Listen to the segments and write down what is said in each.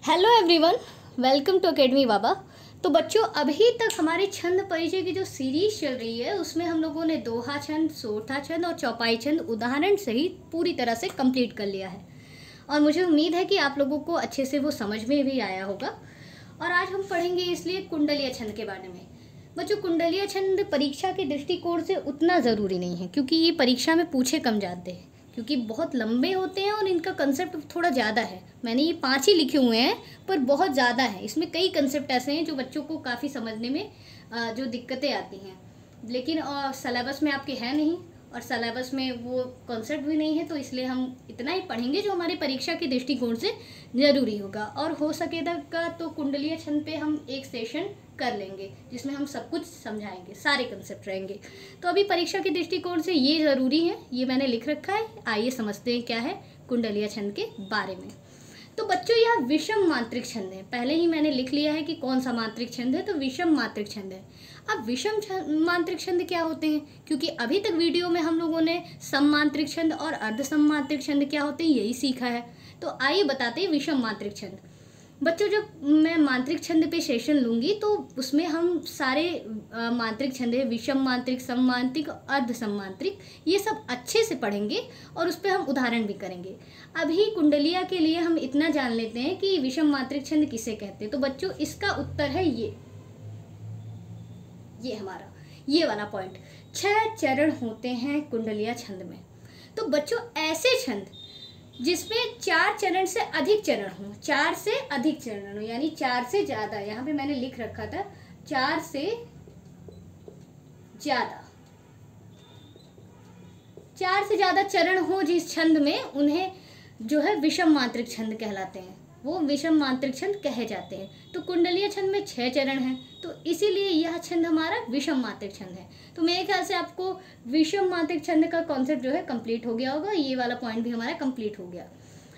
Hello everyone, welcome to academy Baba. तो बच्चों, अभी तक हमारे छंद परिचय की जो सीरीज चल रही है उसमें हम लोगों ने दोहा छंद, सोरठा छंद और चौपाई छंद उदाहरण सहित पूरी तरह से कंप्लीट कर लिया है और मुझे उम्मीद है कि आप लोगों को अच्छे से वो समझ में भी आया होगा। और आज हम पढ़ेंगे इसलिए कुंडलीय छंद के बारे में। बच्चों, कुंडलीय छंद परीक्षा के दृष्टिकोण से उतना ज़रूरी नहीं है क्योंकि ये परीक्षा में पूछे कम जाते हैं, क्योंकि बहुत लंबे होते हैं और इनका कंसेप्ट थोड़ा ज़्यादा है। मैंने ये 5 ही लिखे हुए हैं पर बहुत ज़्यादा है। इसमें कई कंसेप्ट ऐसे हैं जो बच्चों को काफ़ी समझने में जो दिक्कतें आती हैं, लेकिन सिलेबस में आपके है नहीं और सिलेबस में वो कॉन्सेप्ट भी नहीं है, तो इसलिए हम इतना ही पढ़ेंगे जो हमारे परीक्षा के दृष्टिकोण से ज़रूरी होगा। और हो सकेगा तो कुंडलीय छंद पे हम एक सेशन कर लेंगे जिसमें हम सब कुछ समझाएंगे, सारे कंसेप्ट रहेंगे। तो अभी परीक्षा के दृष्टिकोण से ये ज़रूरी है, ये मैंने लिख रखा है। आइए समझते हैं क्या है कुंडलीय छंद के बारे में। तो बच्चों, यह विषम मात्रिक छंद है। पहले ही मैंने लिख लिया है कि कौन सा मात्रिक छंद है, तो विषम मात्रिक छंद है। अब विषम मात्रिक छंद क्या होते हैं, क्योंकि अभी तक वीडियो में हम लोगों ने सममात्रिक छंद और अर्ध सममात्रिक छंद क्या होते हैं यही सीखा है। तो आइए बताते हैं विषम मात्रिक छंद। बच्चों, जब मैं मात्रिक छंद पे सेशन लूँगी तो उसमें हम सारे मात्रिक छंद है, विषम मात्रिक, सममात्रिक, अर्ध सममात्रिक, ये सब अच्छे से पढ़ेंगे और उस पर हम उदाहरण भी करेंगे। अभी कुंडलिया के लिए हम इतना जान लेते हैं कि विषम मात्रिक छंद किसे कहते हैं। तो बच्चों, इसका उत्तर है ये हमारा ये वाला पॉइंट। 6 चरण होते हैं कुंडलिया छंद में। तो बच्चों, ऐसे छंद जिसमें 4 चरण से अधिक चरण हो, 4 से अधिक चरण हो, यानी 4 से ज़्यादा, यहाँ पे मैंने लिख रखा था 4 से ज़्यादा, 4 से ज़्यादा चरण हो जिस छंद में, उन्हें जो है विषम मात्रिक छंद कहलाते हैं, वो विषम मात्रिक छंद कहे जाते हैं। तो कुंडलीय छंद में 6 चरण हैं, तो इसीलिए यह छंद हमारा विषम मात्रिक छंद है। तो मेरे ख्याल से आपको विषम मात्रिक छंद का कॉन्सेप्ट जो है कंप्लीट हो गया होगा। ये वाला पॉइंट भी हमारा कंप्लीट हो गया।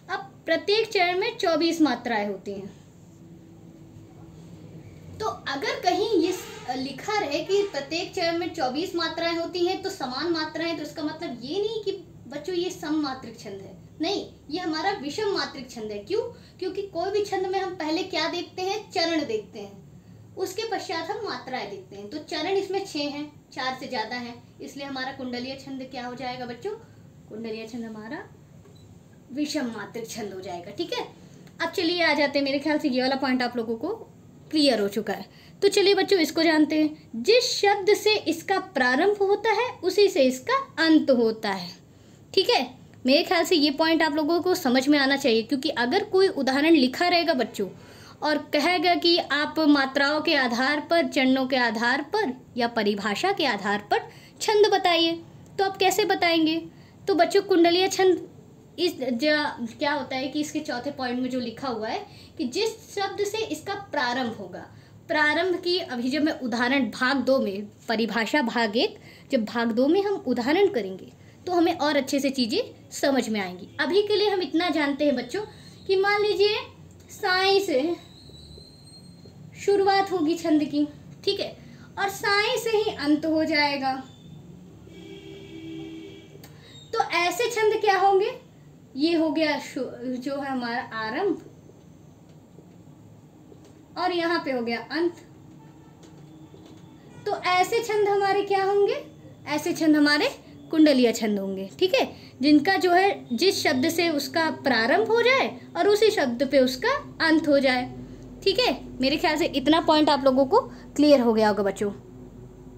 अब प्रत्येक चरण में 24 मात्राएं होती हैं। तो अगर कहीं ये लिखा रहे कि प्रत्येक चरण में 24 मात्राएं होती हैं तो समान मात्राएं, तो इसका मतलब ये नहीं कि बच्चों ये सम मात्रिक छंद है, नहीं, ये हमारा विषम मात्रिक छंद है। क्यों? क्योंकि कोई भी छंद में हम पहले क्या देखते हैं, चरण देखते हैं, उसके पश्चात हम मात्राएं देखते हैं। तो चरण इसमें 6 हैं, 4 से ज्यादा हैं, इसलिए हमारा कुंडलीय छंद क्या हो जाएगा बच्चों? कुंडलीय छंद हमारा विषम मात्रिक छंद हो जाएगा। ठीक है, अब चलिए आ जाते हैं। मेरे ख्याल से ये वाला पॉइंट आप लोगों को क्लियर हो चुका है। तो चलिए बच्चों, इसको जानते हैं। जिस शब्द से इसका प्रारंभ होता है उसी से इसका अंत होता है। ठीक है, मेरे ख्याल से ये पॉइंट आप लोगों को समझ में आना चाहिए, क्योंकि अगर कोई उदाहरण लिखा रहेगा बच्चों और कहेगा कि आप मात्राओं के आधार पर, चरणों के आधार पर या परिभाषा के आधार पर छंद बताइए, तो आप कैसे बताएंगे? तो बच्चों, कुंडलीय छंद क्या होता है कि इसके चौथे पॉइंट में जो लिखा हुआ है कि जिस शब्द से इसका प्रारंभ होगा, प्रारंभ की अभी जब मैं उदाहरण भाग 2 में, परिभाषा भाग 1, जब भाग 2 में हम उदाहरण करेंगे तो हमें और अच्छे से चीज़ें समझ में आएंगी। अभी के लिए हम इतना जानते हैं बच्चों कि मान लीजिए साई से शुरुआत होगी छंद की, ठीक है, और साई से ही अंत हो जाएगा। तो ऐसे छंद क्या होंगे? ये हो गया जो है हमारा आरंभ, और यहाँ पे हो गया अंत। तो ऐसे छंद हमारे क्या होंगे? ऐसे छंद हमारे कुंडलीय छंद होंगे। ठीक है, जिनका जो है जिस शब्द से उसका प्रारंभ हो जाए और उसी शब्द पे उसका अंत हो जाए। ठीक है, मेरे ख्याल से इतना पॉइंट आप लोगों को क्लियर हो गया होगा बच्चों।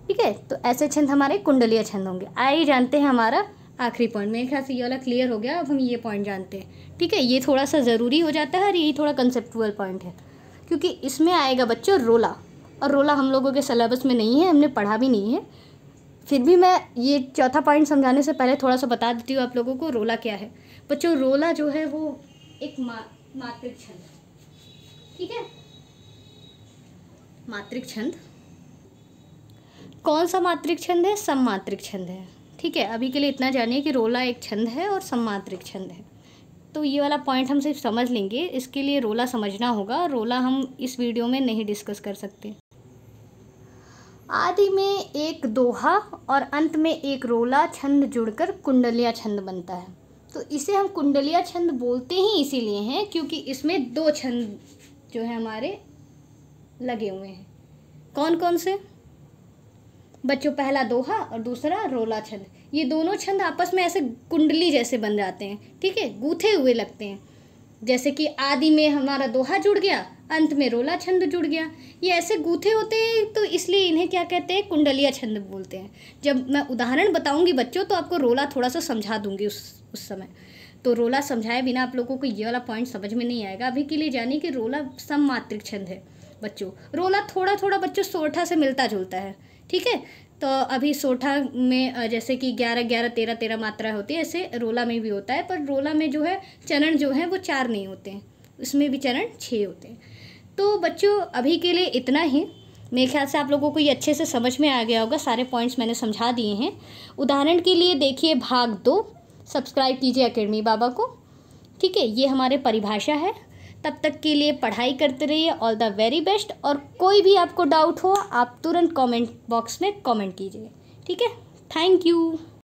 ठीक है, तो ऐसे छंद हमारे कुंडलीय छंद होंगे। आइए जानते हैं हमारा आखिरी पॉइंट। मेरे ख्याल से ये वाला क्लियर हो गया। अब हम ये पॉइंट जानते हैं। ठीक है, ये थोड़ा सा ज़रूरी हो जाता है और यही थोड़ा कंसेप्चुअल पॉइंट है, क्योंकि इसमें आएगा बच्चों रोला, और रोला हम लोगों के सिलेबस में नहीं है, हमने पढ़ा भी नहीं है। फिर भी मैं ये चौथा पॉइंट समझाने से पहले थोड़ा सा बता देती हूँ आप लोगों को रोला क्या है। बच्चों, रोला जो है वो एक मात्रिक छंद, ठीक है, मात्रिक छंद। कौन सा मात्रिक छंद है? सममात्रिक छंद है। ठीक है, अभी के लिए इतना जानिए कि रोला एक छंद है और सममात्रिक छंद है। तो ये वाला पॉइंट हम सिर्फ समझ लेंगे, इसके लिए रोला समझना होगा। रोला हम इस वीडियो में नहीं डिस्कस कर सकते। आदि में एक दोहा और अंत में एक रोला छंद जुड़कर कुंडलीय छंद बनता है। तो इसे हम कुंडलिया छंद बोलते ही इसीलिए हैं क्योंकि इसमें 2 छंद जो है हमारे लगे हुए हैं। कौन कौन से बच्चों? पहला दोहा और दूसरा रोला छंद। ये दोनों छंद आपस में ऐसे कुंडली जैसे बन जाते हैं, ठीक है, गूथे हुए लगते हैं। जैसे कि आदि में हमारा दोहा जुड़ गया, अंत में रोला छंद जुड़ गया। ये ऐसे गूथे होते हैं, तो इसलिए इन्हें क्या कहते हैं? कुंडलिया छंद बोलते हैं। जब मैं उदाहरण बताऊंगी बच्चों तो आपको रोला थोड़ा सा समझा दूंगी उस समय। तो रोला समझाए बिना आप लोगों को ये वाला पॉइंट समझ में नहीं आएगा। अभी के लिए जानिए कि रोला सममात्रिक छंद है बच्चों। रोला थोड़ा थोड़ा बच्चों सोरठा से मिलता जुलता है, ठीक है। तो अभी सोरठा में जैसे कि 11 11 13 13 मात्रा होती है, ऐसे रोला में भी होता है। पर रोला में जो है चरण जो है वो 4 नहीं होते हैं, उसमें भी चरण 6 होते हैं। तो बच्चों अभी के लिए इतना ही। मेरे ख्याल से आप लोगों को ये अच्छे से समझ में आ गया होगा। सारे पॉइंट्स मैंने समझा दिए हैं। उदाहरण के लिए देखिए भाग 2, सब्सक्राइब कीजिए एकेडमी बाबा को, ठीक है। ये हमारे परिभाषा है। तब तक के लिए पढ़ाई करते रहिए। All the very best. और कोई भी आपको डाउट हो आप तुरंत कमेंट बॉक्स में कमेंट कीजिए, ठीक है। Thank you.